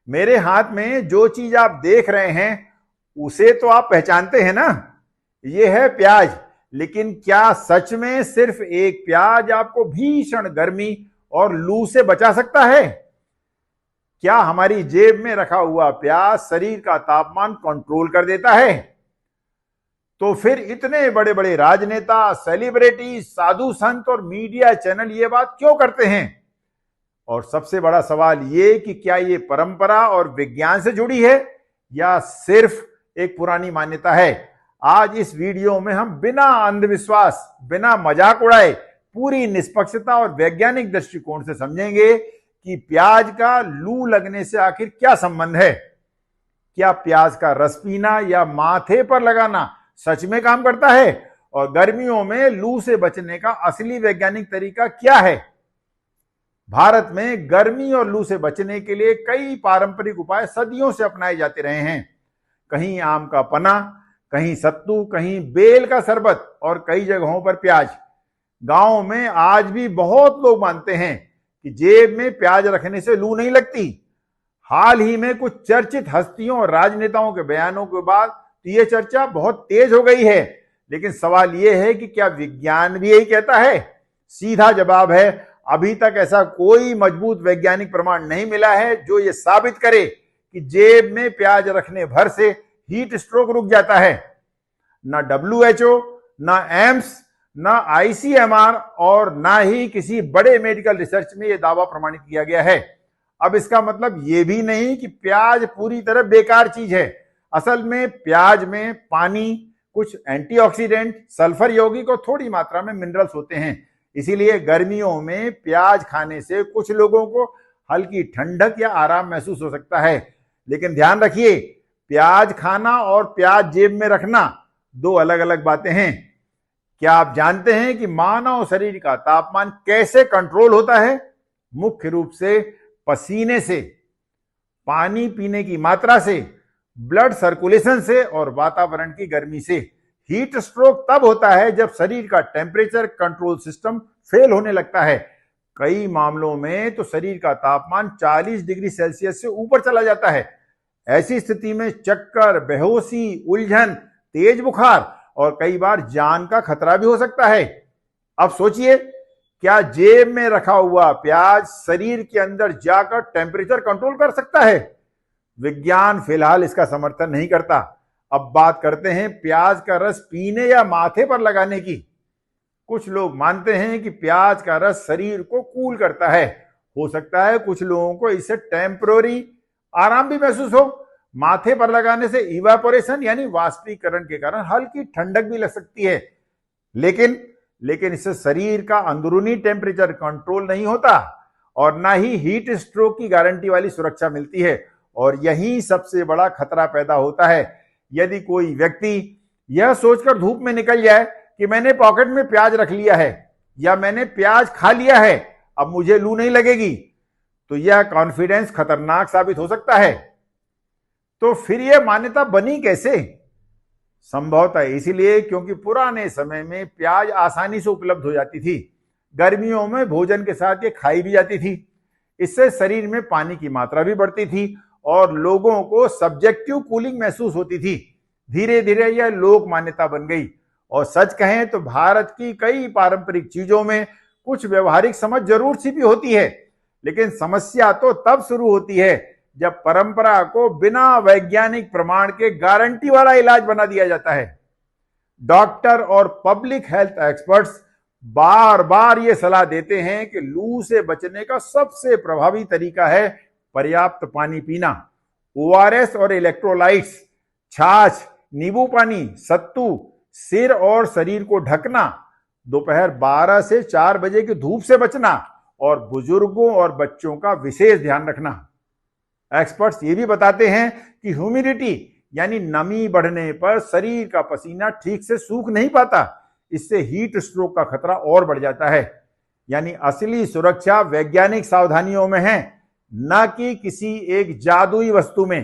मेरे हाथ में जो चीज आप देख रहे हैं उसे तो आप पहचानते हैं ना, ये है प्याज। लेकिन क्या सच में सिर्फ एक प्याज आपको भीषण गर्मी और लू से बचा सकता है? क्या हमारी जेब में रखा हुआ प्याज शरीर का तापमान कंट्रोल कर देता है? तो फिर इतने बड़े बड़े राजनेता, सेलिब्रिटी, साधु संत और मीडिया चैनल ये बात क्यों करते हैं? और सबसे बड़ा सवाल ये कि क्या ये परंपरा और विज्ञान से जुड़ी है या सिर्फ एक पुरानी मान्यता है? आज इस वीडियो में हम बिना अंधविश्वास, बिना मजाक उड़ाए, पूरी निष्पक्षता और वैज्ञानिक दृष्टिकोण से समझेंगे कि प्याज का लू लगने से आखिर क्या संबंध है। क्या प्याज का रस पीना या माथे पर लगाना सच में काम करता है? और गर्मियों में लू से बचने का असली वैज्ञानिक तरीका क्या है? भारत में गर्मी और लू से बचने के लिए कई पारंपरिक उपाय सदियों से अपनाए जाते रहे हैं। कहीं आम का पना, कहीं सत्तू, कहीं बेल का शरबत और कई जगहों पर प्याज। गांव में आज भी बहुत लोग मानते हैं कि जेब में प्याज रखने से लू नहीं लगती। हाल ही में कुछ चर्चित हस्तियों और राजनेताओं के बयानों के बाद तो यह चर्चा बहुत तेज हो गई है। लेकिन सवाल यह है कि क्या विज्ञान भी यही कहता है? सीधा जवाब है, अभी तक ऐसा कोई मजबूत वैज्ञानिक प्रमाण नहीं मिला है जो यह साबित करे कि जेब में प्याज रखने भर से हीट स्ट्रोक रुक जाता है। ना WHO, ना एम्स, ना ICMR और ना ही किसी बड़े मेडिकल रिसर्च में यह दावा प्रमाणित किया गया है। अब इसका मतलब यह भी नहीं कि प्याज पूरी तरह बेकार चीज है। असल में प्याज में पानी, कुछ एंटीऑक्सीडेंट, सल्फर यौगिक और थोड़ी मात्रा में मिनरल्स होते हैं। इसीलिए गर्मियों में प्याज खाने से कुछ लोगों को हल्की ठंडक या आराम महसूस हो सकता है। लेकिन ध्यान रखिए, प्याज खाना और प्याज जेब में रखना दो अलग अलग बातें हैं। क्या आप जानते हैं कि मानव शरीर का तापमान कैसे कंट्रोल होता है? मुख्य रूप से पसीने से, पानी पीने की मात्रा से, ब्लड सर्कुलेशन से और वातावरण की गर्मी से। हीट स्ट्रोक तब होता है जब शरीर का टेम्परेचर कंट्रोल सिस्टम फेल होने लगता है। कई मामलों में तो शरीर का तापमान 40 डिग्री सेल्सियस से ऊपर चला जाता है। ऐसी स्थिति में चक्कर, बेहोशी, उलझन, तेज बुखार और कई बार जान का खतरा भी हो सकता है। अब सोचिए, क्या जेब में रखा हुआ प्याज शरीर के अंदर जाकर टेम्परेचर कंट्रोल कर सकता है? विज्ञान फिलहाल इसका समर्थन नहीं करता। अब बात करते हैं प्याज का रस पीने या माथे पर लगाने की। कुछ लोग मानते हैं कि प्याज का रस शरीर को कूल करता है। हो सकता है कुछ लोगों को इससे टेम्पररी आराम भी महसूस हो। माथे पर लगाने से इवापोरेशन यानी वाष्पीकरण के कारण हल्की ठंडक भी लग सकती है। लेकिन इससे शरीर का अंदरूनी टेम्परेचर कंट्रोल नहीं होता और ना ही हीट स्ट्रोक की गारंटी वाली सुरक्षा मिलती है। और यही सबसे बड़ा खतरा पैदा होता है। यदि कोई व्यक्ति यह सोचकर धूप में निकल जाए कि मैंने पॉकेट में प्याज रख लिया है या मैंने प्याज खा लिया है, अब मुझे लू नहीं लगेगी, तो यह कॉन्फिडेंस खतरनाक साबित हो सकता है। तो फिर यह मान्यता बनी कैसे? संभवतः इसलिए क्योंकि पुराने समय में प्याज आसानी से उपलब्ध हो जाती थी। गर्मियों में भोजन के साथ ये खाई भी जाती थी। इससे शरीर में पानी की मात्रा भी बढ़ती थी और लोगों को सब्जेक्टिव कूलिंग महसूस होती थी। धीरे धीरे यह लोक मान्यता बन गई। और सच कहें तो भारत की कई पारंपरिक चीजों में कुछ व्यवहारिक समझ जरूर छिपी होती है। लेकिन समस्या तो तब शुरू होती है जब परंपरा को बिना वैज्ञानिक प्रमाण के गारंटी वाला इलाज बना दिया जाता है। डॉक्टर और पब्लिक हेल्थ एक्सपर्ट्स बार बार ये सलाह देते हैं कि लू से बचने का सबसे प्रभावी तरीका है पर्याप्त पानी पीना। ORS और इलेक्ट्रोलाइट्स, छाछ, नींबू पानी, सत्तू, सिर और शरीर को ढकना, दोपहर 12 से 4 बजे की धूप से बचना और बुजुर्गों और बच्चों का विशेष ध्यान रखना। एक्सपर्ट्स ये भी बताते हैं कि ह्यूमिडिटी यानी नमी बढ़ने पर शरीर का पसीना ठीक से सूख नहीं पाता। इससे हीट स्ट्रोक का खतरा और बढ़ जाता है। यानी असली सुरक्षा वैज्ञानिक सावधानियों में है, न कि किसी एक जादुई वस्तु में।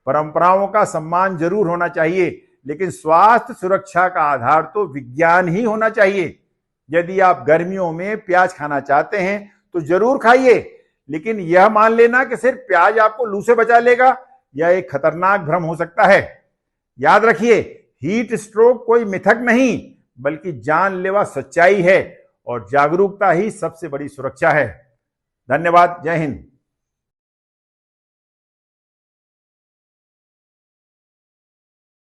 परंपराओं का सम्मान जरूर होना चाहिए, लेकिन स्वास्थ्य सुरक्षा का आधार तो विज्ञान ही होना चाहिए। यदि आप गर्मियों में प्याज खाना चाहते हैं तो जरूर खाइए, लेकिन यह मान लेना कि सिर्फ प्याज आपको लू से बचा लेगा, यह एक खतरनाक भ्रम हो सकता है। याद रखिए, हीट स्ट्रोक कोई मिथक नहीं बल्कि जानलेवा सच्चाई है और जागरूकता ही सबसे बड़ी सुरक्षा है। धन्यवाद। जय हिंद।